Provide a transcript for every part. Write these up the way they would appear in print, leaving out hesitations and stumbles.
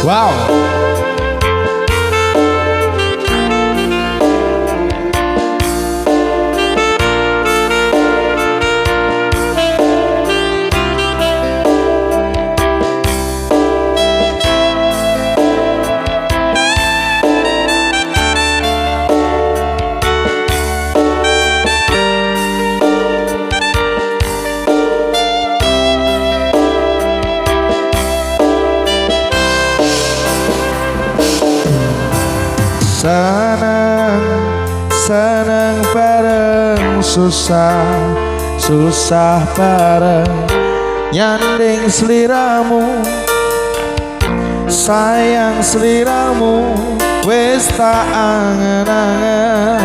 Wow. Seneng bareng susah bareng nyanding sliramu sayang sliramu wis tak angen-angen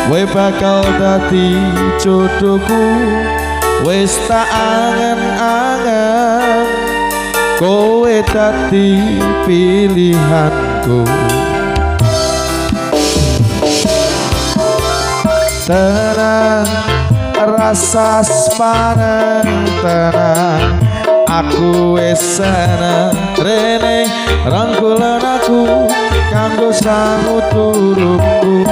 we bakal dadi jodohku wis tak angen-angen kowe dadi pilihanku. Tenang rasa sepaneng tenang aku wis seneng rene rangkulan aku kanggo sangu turuku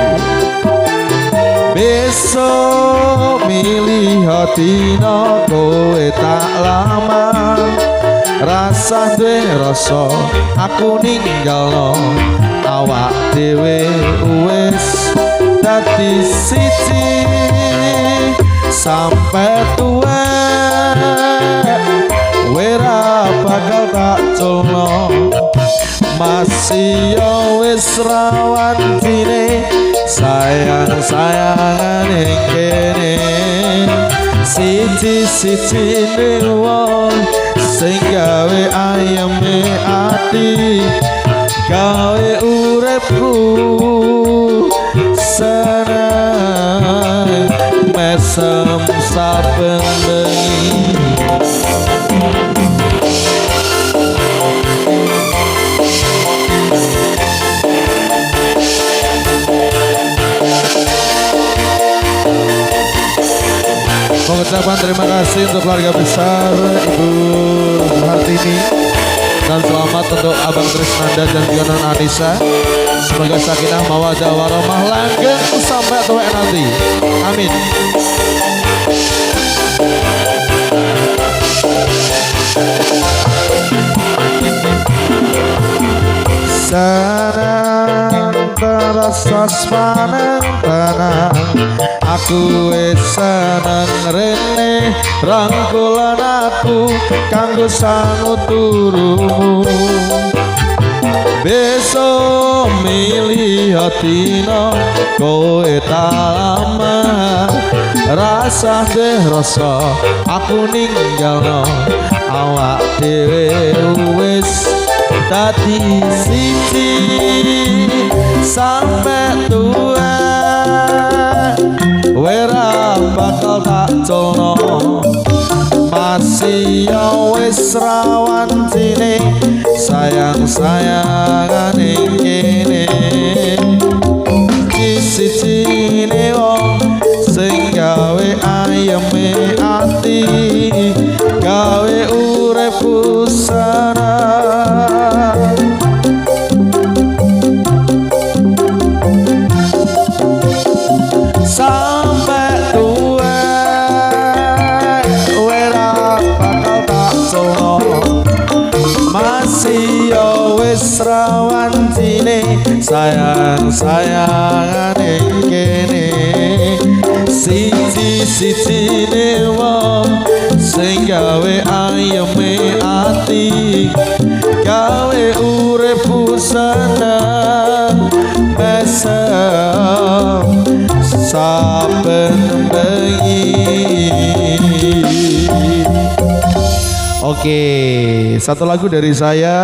besok milih dina kowe tak lama rasa duwe rasa aku ninggalno awak dhewe wis dadi siji sampai tua wera bakal tak colno masih yo wis rawan dine sayang-sayangan ing kene siji-siji wong sing gawe ayeme ati gawe uripku seneng mesem saben bengi. Mengucapkan terima kasih untuk keluarga besar Ibu Hartini dan selamat untuk Abang Trisnanda dan juga Non Anissa. Semoga sakinah mawaddah warahmah langgeng sampai tua nanti. Amin. Senang terasa sepaneng tenang aku wis seneng rene rangkulan aku kanggo sangu turumu besok milih dina kowe tak lama rasa deh rasa aku ninggalno awak dhewe wis dadi siji sampai tua wera bakal tak colno masih yo wis rawan sini sayang-sayangan ing kene siji-sijine wong sing gawe ayeme ati gawe uripku seneng sampai tua wera bakal tak colno masih yo wis rawan sini sayang-sayangan ing kene siji-sijine wong sing gawe ayeme ati gawe uripku seneng mesem saben bengi. Oke, satu lagu dari saya.